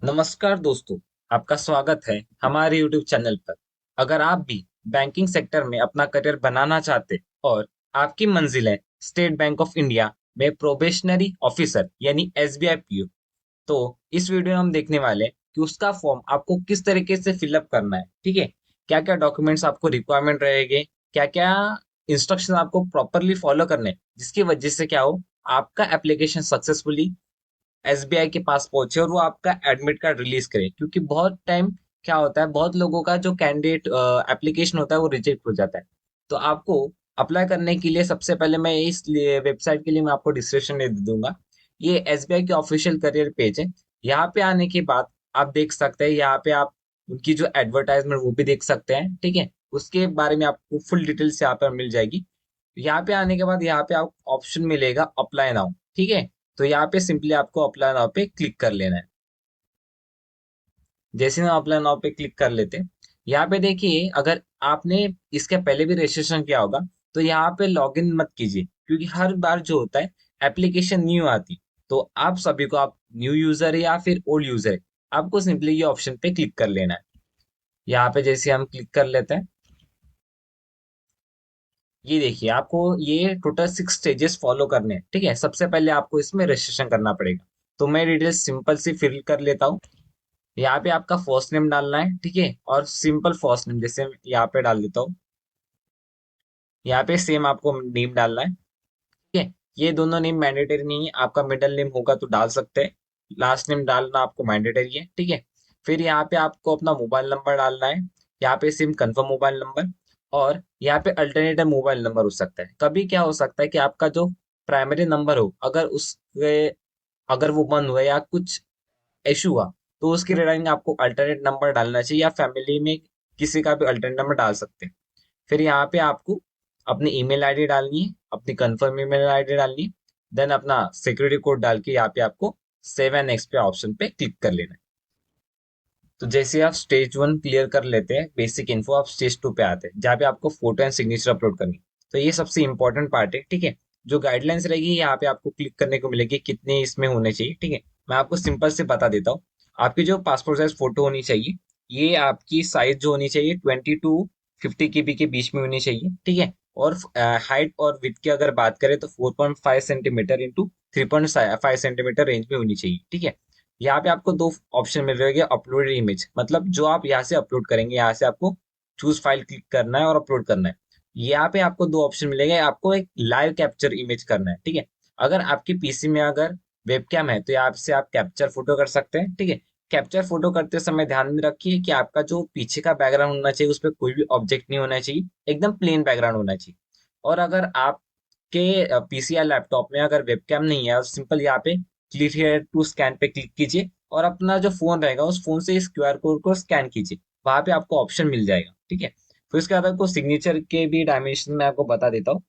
नमस्कार दोस्तों, आपका स्वागत है हमारे YouTube चैनल पर। अगर आप भी बैंकिंग सेक्टर में अपना करियर बनाना चाहते और आपकी मंजिल है स्टेट बैंक ऑफ इंडिया में प्रोबेशनरी ऑफिसर यानी एसबीआई पीओ, तो इस वीडियो में हम देखने वाले हैं कि उसका फॉर्म आपको किस तरीके से फिलअप करना है। ठीक है, क्या क्या डॉक्यूमेंट्स आपको रिक्वायरमेंट रहेंगे, क्या क्या इंस्ट्रक्शन आपको प्रॉपरली फॉलो करने हैं, जिसकी वजह से क्या हो, आपका एप्लीकेशन सक्सेसफुली एसबीआई के पास पहुंचे और वो आपका एडमिट कार्ड रिलीज करे। क्योंकि बहुत टाइम क्या होता है, बहुत लोगों का जो कैंडिडेट एप्लीकेशन होता है वो रिजेक्ट हो जाता है। तो आपको अप्लाई करने के लिए सबसे पहले मैं इस वेबसाइट के लिए मैं आपको डिस्क्रिप्शन में दे दूंगा। ये एसबीआई के ऑफिशियल करियर पेज है। यहाँ पे आने के बाद आप देख सकते हैं, यहाँ पे आप उनकी जो एडवर्टाइजमेंट वो भी देख सकते हैं। ठीक है, उसके बारे में आपको फुल डिटेल्स यहाँ पर मिल जाएगी। यहाँ पे आने के बाद यहाँ पे आप ऑप्शन मिलेगा अप्लाई नाउ। ठीक है, तो यहाँ पे सिंपली आपको अप्लाई नाउ पे क्लिक कर लेना है। जैसे हम अप्लाई नाउ पे क्लिक कर लेते हैं, यहाँ पे देखिए, अगर आपने इसके पहले भी रजिस्ट्रेशन किया होगा तो यहाँ पे लॉगिन मत कीजिए, क्योंकि हर बार जो होता है एप्लीकेशन न्यू आती। तो आप सभी को, आप न्यू यूजर है या फिर ओल्ड यूजर है, आपको सिंपली ये ऑप्शन पे क्लिक कर लेना है। यहाँ पे जैसे हम क्लिक कर लेते हैं, ये देखिए आपको ये टोटल 6 स्टेजेस फॉलो करने हैं। ठीक है, सबसे पहले आपको इसमें रजिस्ट्रेशन करना पड़ेगा। तो मैं डिटेल्स सिंपल सी फिल कर लेता हूँ। यहाँ पे आपका फर्स्ट नेम डालना है। ठीक है, और सिंपल फर्स्ट नेम जैसे मैं यहाँ पे डाल देता हूँ। यहाँ पे सेम आपको नेम डालना है। ठीक है, ये दोनों नेम मैंडेटरी नहीं है, आपका मिडिल नेम होगा तो डाल सकते हैं। लास्ट नेम डालना आपको मैंडेटरी है। ठीक है, फिर यहाँ पे आपको अपना मोबाइल नंबर डालना है। यहाँ पे सिम कंफर्म मोबाइल नंबर, और यहाँ पे अल्टरनेटिव मोबाइल नंबर हो सकता है। कभी क्या हो सकता है कि आपका जो प्राइमरी नंबर हो, अगर उसके अगर वो बंद हुआ या कुछ इशू हुआ, तो उसके रिगार्डिंग आपको अल्टरनेट नंबर डालना चाहिए, या फैमिली में किसी का भी अल्टरनेट नंबर डाल सकते हैं। फिर यहाँ पे आपको अपनी ईमेल आईडी डालनी है, अपनी कंफर्म ईमेल आईडी डालनी है। देन अपना सिक्योरिटी कोड डाल के यहाँ पे आपको सेव एंड नेक्स्ट पे ऑप्शन पे क्लिक कर लेना है। तो जैसे आप स्टेज 1 क्लियर कर लेते हैं बेसिक इन्फो, आप स्टेज 2 पे आते हैं जहाँ पे आपको फोटो एंड सिग्नेचर अपलोड करनी है। तो ये सबसे इंपॉर्टेंट पार्ट है। ठीक है, जो गाइडलाइंस रहेगी यहाँ पे आपको क्लिक करने को मिलेगी कितने इसमें होने चाहिए। ठीक है, मैं आपको सिंपल से बता देता हूँ। आपकी जो पासपोर्ट साइज फोटो होनी चाहिए, ये आपकी साइज जो होनी चाहिए 20 to 50 KB के बीच में होनी चाहिए। ठीक है, और हाइट और विथ की अगर बात करें तो 4.5 सेंटीमीटर इंटू 3.5 सेंटीमीटर रेंज में होनी चाहिए। ठीक है, यहाँ पे आपको दो ऑप्शन मिल रहे हैं। अपलोड इमेज मतलब जो आप यहाँ से अपलोड करेंगे, यहाँ से आपको चूज फाइल क्लिक करना है और अपलोड करना है। यहाँ पे आपको दो ऑप्शन मिलेंगे, आपको एक लाइव कैप्चर इमेज करना है। ठीक है, अगर आपकी पीसी में अगर वेबकैम है तो यहाँ से आप कैप्चर फोटो कर सकते हैं। ठीक है, कैप्चर फोटो करते समय ध्यान में रखिए कि आपका जो पीछे का बैकग्राउंड होना चाहिए उस पर कोई भी ऑब्जेक्ट नहीं होना चाहिए, एकदम प्लेन बैकग्राउंड होना चाहिए। और अगर आपके पीसी या लैपटॉप में अगर वेबकैम नहीं है, सिंपल यहाँ पे क्लिक हियर टू स्कैन पे क्लिक कीजिए और अपना जो फोन रहेगा उस फोन से इस क्यूआर कोड को स्कैन कीजिए। वहां पे आपको ऑप्शन मिल जाएगा। ठीक है, फिर उसके बाद आपको सिग्नेचर के भी डायमेंशन में आपको बता देता हूँ।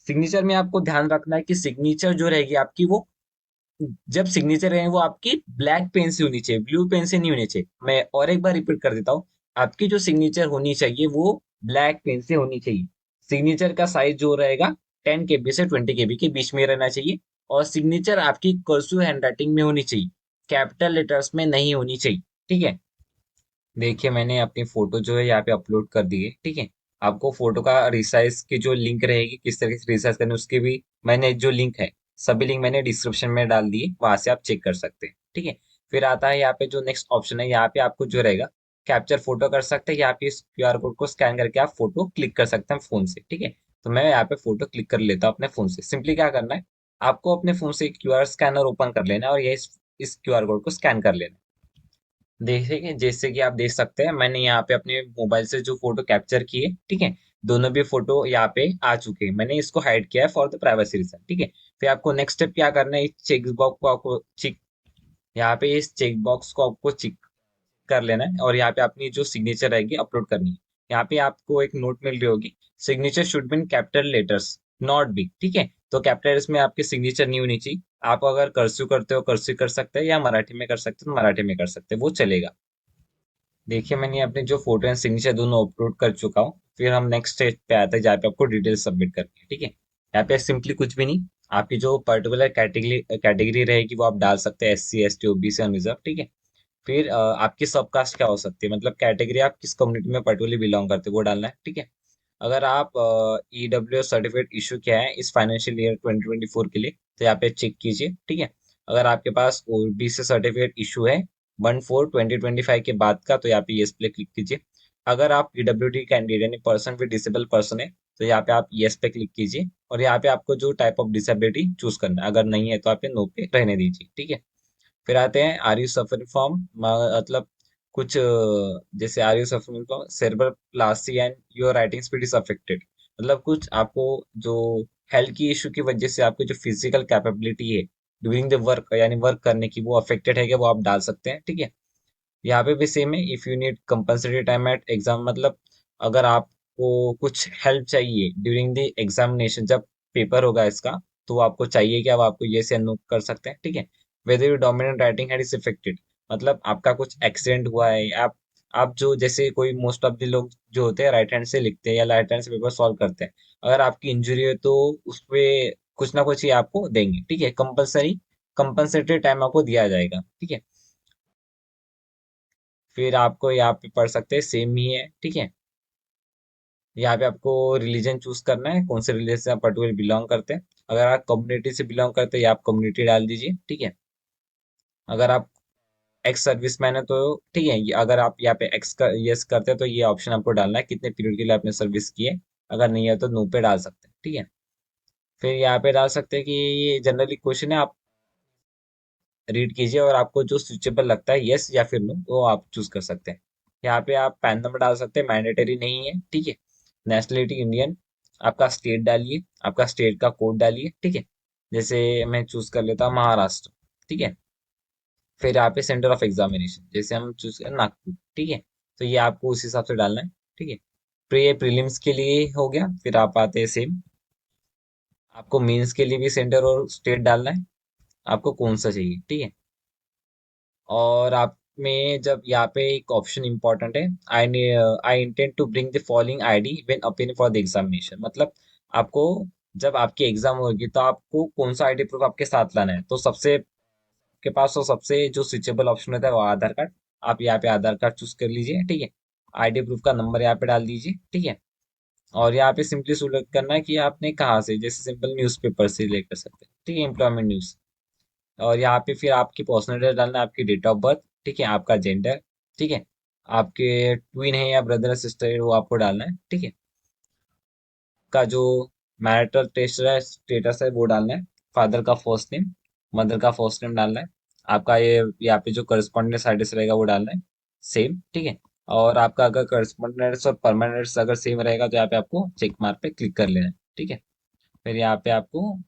सिग्नेचर में आपको ध्यान रखना है कि सिग्नेचर जो रहेगी आपकी, वो जब सिग्नेचर रहेगी वो आपकी ब्लैक पेन से होनी चाहिए, ब्लू पेन से नहीं होनी चाहिए। मैं और एक बार रिपीट कर देता हूँ, आपकी जो सिग्नेचर होनी चाहिए वो ब्लैक पेन से होनी चाहिए। सिग्नेचर का साइज जो रहेगा 10 KB से 20 KB के बीच में रहना चाहिए, और सिग्नेचर आपकी कर्सिव हैंडराइटिंग में होनी चाहिए, कैपिटल लेटर्स में नहीं होनी चाहिए। ठीक है, देखिए मैंने अपनी फोटो जो है यहाँ पे अपलोड कर दी है। ठीक है, आपको फोटो का रिसाइज की जो लिंक रहेगी, किस तरीके से रिसाइज करनी है, उसकी भी मैंने जो लिंक है, सभी लिंक मैंने डिस्क्रिप्शन में डाल दिए, वहां से आप चेक कर सकते हैं। ठीक है, फिर आता है यहाँ पे जो नेक्स्ट ऑप्शन है, यहाँ पे आपको जो रहेगा कैप्चर फोटो कर सकते हैं। यहाँ पे इस क्यूआर कोड को स्कैन करके आप फोटो क्लिक कर सकते हैं फोन से। ठीक है, तो मैं यहाँ पे फोटो क्लिक कर लेता हूँ अपने फोन से। सिंपली क्या करना है, आपको अपने फोन से क्यूआर स्कैनर ओपन कर लेना है और ये इस क्यूआर कोड को स्कैन कर लेना है। देखिए जैसे कि आप देख सकते हैं, मैंने यहाँ पे अपने मोबाइल से जो फोटो कैप्चर की है। ठीक है, दोनों भी फोटो यहाँ पे आ चुके हैं। मैंने इसको हाइड किया है फॉर द प्राइवेसी रीजन। ठीक है, फिर आपको नेक्स्ट स्टेप क्या करना है, इस चेक बॉक्स को आपको चिक यहाँ पे इस चेक बॉक्स को आपको चिक कर लेना है, और यहाँ पे अपनी जो सिग्नेचर रहेगी अपलोड करनी है। यहाँ पे आपको एक नोट मिल रही होगी, signature should be in capital letters not big. ठीक है, तो कैपिटल लेटर्स में आपकी सिग्नेचर नहीं होनी चाहिए। आप अगर कर्सिव करते हो कर्सिव कर सकते हैं, या मराठी में कर सकते हो तो मराठी में कर सकते हैं, वो चलेगा। देखिए मैंने अपने जो फोटो एंड सिग्नेचर दोनों अपलोड कर चुका हूँ। फिर हम नेक्स्ट स्टेज पे आते हैं जहाँ पे आपको डिटेल सबमिट करनी है। ठीक है, यहाँ पे सिंपली कुछ भी नहीं, आपकी जो पर्टिकुलर कैटेगरी कैटेगरी रहेगी वो आप डाल सकते हैं, SC ST OBC अनरिजर्व। ठीक है, फिर आपकी सब कास्ट क्या हो सकती है, मतलब कैटेगरी आप किस कम्युनिटी में पर्टिकुलरली बिलोंग करते हो वो डालना है, ठीक है। अगर आप ईडब्ल्यू सर्टिफिकेट इशू किया है इस फाइनेंशियल ईयर 2024 के लिए, तो यहाँ पे चेक कीजिए, ठीक है। अगर आपके पास ओबीसी सर्टिफिकेट इशू है 1/4/2025 के बाद का, तो यहाँ पे यस पे क्लिक कीजिए। अगर आप पीडब्ल्यूडी कैंडिडेट यानी पर्सन विद डिसेबल पर्सन है, तो यहाँ पे आप यस पे क्लिक कीजिए, और यहाँ पे आपको जो टाइप ऑफ डिसेबिलिटी चूज करना है, अगर नहीं है तो आप पे नो पे रहने दीजिए, ठीक है। फिर आते हैं आर यू सफरिंग फ्रॉम, मतलब कुछ जैसे are you suffering from cerebral palsy and your writing speed is affected, मतलब कुछ आपको जो हेल्थ की इशू की वजह से आपकी जो फिजिकल कैपेबिलिटी है ड्यूरिंग द वर्क यानी वर्क करने की वो अफेक्टेड है, कि वो आप डाल सकते हैं, ठीक है। यहाँ पे भी सेम है, if you need compulsory time at exam, मतलब अगर आपको कुछ हेल्प चाहिए ड्यूरिंग द एग्जामिनेशन, जब पेपर होगा इसका, तो वो आपको चाहिए कि अब आपको ये से नो कर सकते हैं, ठीक है। Whether your dominant writing had is affected, मतलब आपका कुछ एक्सीडेंट हुआ है, आप जो जैसे कोई मोस्ट ऑफ द लोग जो होते हैं राइट हैंड से लिखते हैं या राइट हैंड से पेपर सॉल्व करते हैं, अगर आपकी इंजरी है तो उस पे कुछ ना कुछ ये आपको देंगे, ठीक है। कंपलसरी कंपनसेटरी टाइम आपको दिया जाएगा, ठीक है। फिर आपको यहाँ पे पढ़ सकते हैं, सेम ही है, ठीक है। यहाँ पे आपको रिलीजन चूज करना है, कौन से रिलीजन से आप पर्टिकुलर बिलोंग करते हैं। अगर आप कम्युनिटी से बिलोंग करते हैं, या आप कम्युनिटी डाल दीजिए, ठीक है। अगर आप एक्स सर्विसमैन है तो ठीक है, अगर आप यहाँ पे एक्स कर यस करते हैं तो ये ऑप्शन आपको डालना है कितने पीरियड के लिए आपने सर्विस की है। अगर नहीं है तो नो पे डाल सकते हैं, ठीक है। फिर यहाँ पे डाल सकते हैं कि ये जनरली क्वेश्चन है, आप रीड कीजिए और आपको जो सुइचेबल लगता है यस या फिर नो वो आप चूज कर सकते हैं। यहाँ पे आप पैन नंबर डाल सकते हैं, मैंडेटरी नहीं है, ठीक है। नेशनलिटी इंडियन, आपका स्टेट डालिए, आपका स्टेट का कोड डालिए, ठीक है। जैसे मैं चूज कर लेता हूँ महाराष्ट्र, ठीक है। फिर यहाँ पे सेंटर ऑफ एग्जामिनेशन जैसे हम चूज करें नागपुर, ठीक है। तो ये आपको उस हिसाब से डालना है, ठीक है। प्री प्रीलिम्स के लिए हो गया, फिर आप आते हैं सेम, आपको मेंस के लिए भी सेंटर और स्टेट डालना है, आपको कौन सा चाहिए, ठीक है। और आप में जब यहाँ पे एक ऑप्शन इंपॉर्टेंट है, I intend to bring the following ID when appearing for the examination, मतलब आपको जब आपकी एग्जाम होगी तो आपको कौन सा आईडी प्रूफ आपके साथ लाना है, तो सबसे के पास तो सबसे जो स्विचेबल ऑप्शन होता है वो आधार कार्ड, आप यहाँ पे आधार कार्ड चूज कर लीजिए, ठीक है। आईडी प्रूफ का नंबर यहाँ पे डाल दीजिए, ठीक है। और यहाँ पे सिंपली सिलेक्ट करना है कि आपने कहाँ से, जैसे सिंपल न्यूज़पेपर से सिलेक्ट कर सकते हैं, ठीक है, एम्प्लॉयमेंट न्यूज। और यहाँ पे फिर आपकी पर्सनल डिटेल डालना है, आपकी डेट ऑफ बर्थ, ठीक है, आपका जेंडर, ठीक है। आपके ट्विन है या ब्रदर सिस्टर है वो आपको डालना है, ठीक है। का जो मैरिटल स्टेटस है वो डालना है, फादर का फर्स्ट नेम, मदर का फर्स्ट नेम डालना है, आपका ये यहाँ पे जो करस्पॉन्डेंस एड्रेस रहेगा वो डालना है, सेम, ठीक है। और आपका अगर करस्पॉन्डेंस और परमानेंट अगर सेम रहेगा तो यहाँ पे आपको चेक मार्क पे क्लिक कर लेना है, ठीक है। फिर यहाँ पे आपको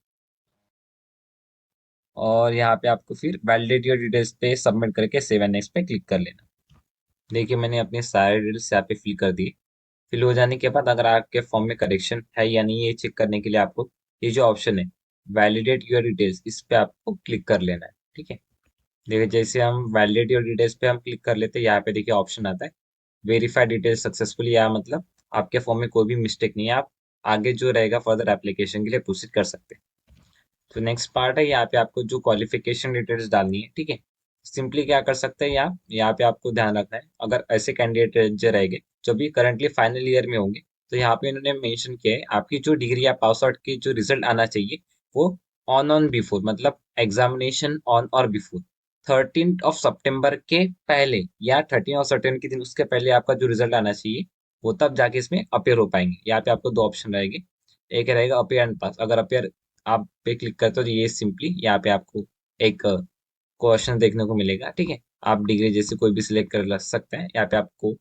और यहाँ पे आपको फिर वैलिडेट योर डिटेल्स पे सबमिट करके सेव एंड नेक्स्ट पे क्लिक कर लेना। देखिए मैंने अपने सारे डिटेल्स यहाँ पे फिल कर दिए। फिल हो जाने के बाद अगर आपके फॉर्म में करेक्शन है या नहीं ये चेक करने के लिए आपको ये जो ऑप्शन है वैलिडेट योर डिटेल्स, इस पे आपको क्लिक कर लेना है, ठीक है। देखिए जैसे हम वैलिडेट योर डिटेल्स पे हम क्लिक कर लेते हैं, यहाँ पे देखिए ऑप्शन आता है वेरीफाई डिटेल्स सक्सेसफुली, या मतलब आपके फॉर्म में कोई भी मिस्टेक नहीं है, आप आगे जो रहेगा फर्दर एप्लीकेशन के लिए प्रोसीड कर सकते हैं। तो नेक्स्ट पार्ट है, यहाँ पे आपको जो क्वालिफिकेशन डिटेल्स डालनी है, ठीक है। सिंपली क्या कर सकते हैं आप यहाँ पे आपको ध्यान रखना है, अगर ऐसे कैंडिडेट जो रहेंगे जो भी करंटली फाइनल ईयर में होंगे, तो यहाँ पे इन्होंने मेंशन किया है आपकी जो डिग्री या पास आउट की जो रिजल्ट आना चाहिए वो ऑन बिफोर, मतलब एग्जामिनेशन ऑन और बिफोर 13 सितंबर के पहले, या 13 और 13 के दिन उसके पहले आपका जो रिजल्ट आना चाहिए वो तब जाके इसमें अपेयर हो पाएंगे। यहाँ पे आपको दो ऑप्शन रहेंगे, एक रहेगा अपेयर एंड पास। अगर अपेयर आप पे क्लिक करते हो तो ये सिंपली यहाँ पे आपको एक क्वेश्चन देखने को मिलेगा, ठीक है। आप डिग्री जैसे कोई भी सिलेक्ट कर सकते हैं, यहाँ पे आपको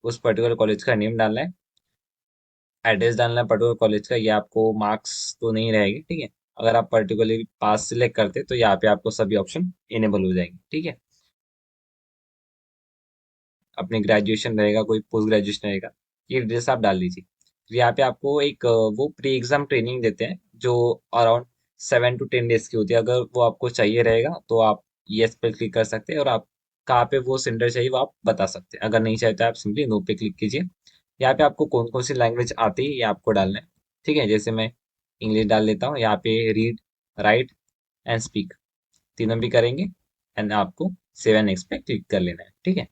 उस पर्टिकुलर कॉलेज का नेम डालना है, एड्रेस डालना है पर्टिकुलर कॉलेज का, ये आपको मार्क्स तो नहीं रहेंगे, ठीक है। अगर आप पर्टिकुलरली पास सिलेक्ट करते हैं तो यहाँ पे आपको सभी ऑप्शन इनेबल हो जाएंगे, ठीक है। अपने ग्रेजुएशन रहेगा, कोई पोस्ट ग्रेजुएशन रहेगा, ये डिटेल्स आप डाल दीजिए। फिर यहाँ पे आपको एक वो प्री एग्जाम ट्रेनिंग देते हैं जो अराउंड 7 to 10 डेज की होती है, अगर वो आपको चाहिए रहेगा तो आप यस पे क्लिक कर सकते हैं, और आप कहाँ पे वो सेंटर चाहिए वो आप बता सकते हैं। अगर नहीं चाहिए तो आप सिंपली नो पे क्लिक कीजिए। यहाँ पे आपको कौन कौन सी लैंग्वेज आती है ये आपको डालना है, ठीक है। जैसे मैं इंग्लिश डाल लेता हूँ, यहाँ पे रीड, राइट एंड स्पीक तीनों भी करेंगे, एंड आपको 7x पे क्लिक कर लेना है। ठीक है,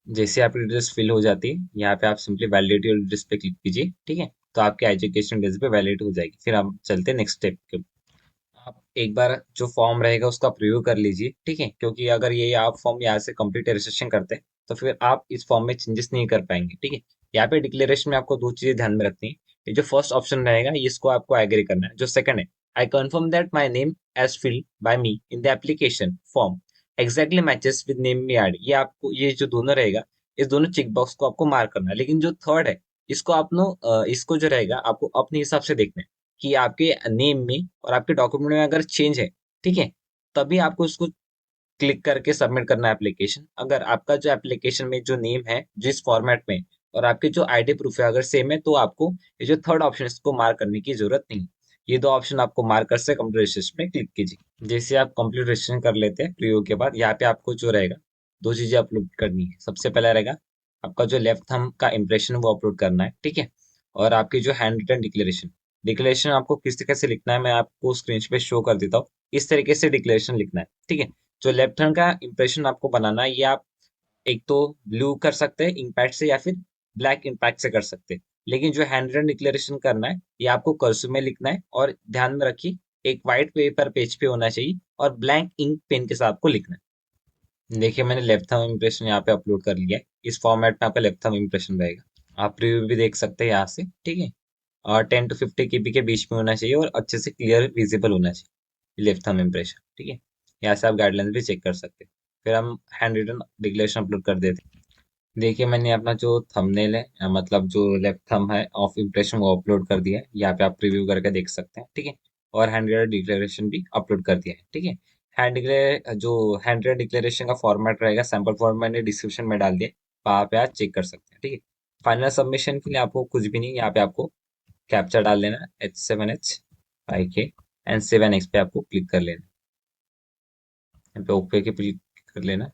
जैसे आपकी डिटेल्स फिल हो जाती है, यहाँ पे आप सिंपली वैलिडेट योर डिटेल्स पे क्लिक कीजिए। ठीक है, तो आपकी एजुकेशन डिटेल्स पे वैलिड हो जाएगी। फिर हम चलते हैं नेक्स्ट स्टेप के। आप एक बार जो फॉर्म रहेगा उसका प्रीव्यू कर लीजिए। ठीक है, क्योंकि अगर ये आप फॉर्म यहाँ से कंप्लीट रजिस्ट्रेशन करते हैं तो फिर आप इस फॉर्म में चेंजेस नहीं कर पाएंगे। ठीक है, यहाँ पे डिक्लेरेशन में आपको दो चीजें ध्यान में रखनी है। ये जो फर्स्ट ऑप्शन रहेगा इसको आपको एग्री करना है। जो सेकंड है, I confirm that my name as filled by me in the application form exactly matches with name me ad, ये आपको ये जो दोनों रहेगा इस दोनों चेक बॉक्स को आपको मार्क करना है। लेकिन जो थर्ड है इसको आप नो इसको जो रहेगा आपको अपने हिसाब से देखना है कि आपके नेम में और आपके डॉक्यूमेंट में अगर चेंज है, ठीक है, तभी आपको उसको क्लिक करके सबमिट करना है एप्लीकेशन। अगर आपका जो एप्लीकेशन में जो नेम है जिस फॉर्मेट में और आपके जो आईडी प्रूफ है अगर सेम है तो आपको ये जो थर्ड ऑप्शन इसको मार्क करने की जरूरत नहीं। ये दो ऑप्शन आपको मार्क कर से कंप्लीट रजिस्ट्रेशन में क्लिक कीजिए। जैसे आप कंप्लीट रजिस्ट्रेशन कर लेते हैं प्रीव्यू के बाद, यहाँ पे आपको जो रहेगा दो चीजें अपलोड करनी है। सबसे पहला रहेगा आपका जो लेफ्ट थंब का इंप्रेशन वो अपलोड करना है। ठीक है, और आपकी जो हैंड रिटन डिक्लेरेशन, डिक्लेरेशन आपको किस तरीके से लिखना है मैं आपको स्क्रीन पे शो कर देता हूँ। इस तरीके से डिक्लेरेशन लिखना है। ठीक है, जो लेफ्ट हैंड का इंप्रेशन आपको बनाना है ये आप एक तो ब्लू कर सकते हैं इम्पैक्ट से या फिर ब्लैक इम्पैक्ट से कर सकते हैं। लेकिन जो हैंड रिटन डिक्लेरेशन करना है ये आपको कर्सिव में लिखना है और ध्यान में रखिए एक व्हाइट पेपर पेज पे होना चाहिए और ब्लैंक इंक पेन के साथ आपको लिखना है। देखिए मैंने लेफ्ट थंब इंप्रेशन यहाँ पे अपलोड कर लिया है। इस फॉर्मेट में आपका लेफ्ट थंब इंप्रेशन रहेगा। आप रिव्यू भी देख सकते हैं यहाँ से। ठीक है, और 10 to 50 KB के बीच में होना चाहिए और अच्छे से क्लियर विजिबल होना चाहिए लेफ्ट थंब इम्प्रेशन। ठीक है, यहाँ से आप गाइडलाइंस भी चेक कर सकते हैं। फिर हम हैंड रिटन डिक्लेरेशन अपलोड कर देते हैं। देखिए मैंने अपना जो थंबनेल है मतलब जो लेफ्ट थंब है ऑफ इम्प्रेशन वो अपलोड कर दिया है। यहाँ पे आप प्रीव्यू करके देख सकते हैं। ठीक है, और हैंड रिटन डिक्लेरेशन भी अपलोड कर दिया है। ठीक है, हैंड रिटन डिक्लेरेशन का फॉर्मेट रहेगा सैम्पल फॉर्मेट मैंने डिस्क्रिप्शन में डाल दिया है, वहाँ पे आप चेक कर सकते हैं। ठीक है, फाइनल सबमिशन के लिए आपको कुछ भी नहीं, यहाँ पे आपको कैप्चा डाल लेना, H7H5K एंड 7X पे आपको क्लिक कर लेना, यहाँ पे ओके के क्लिक कर लेना।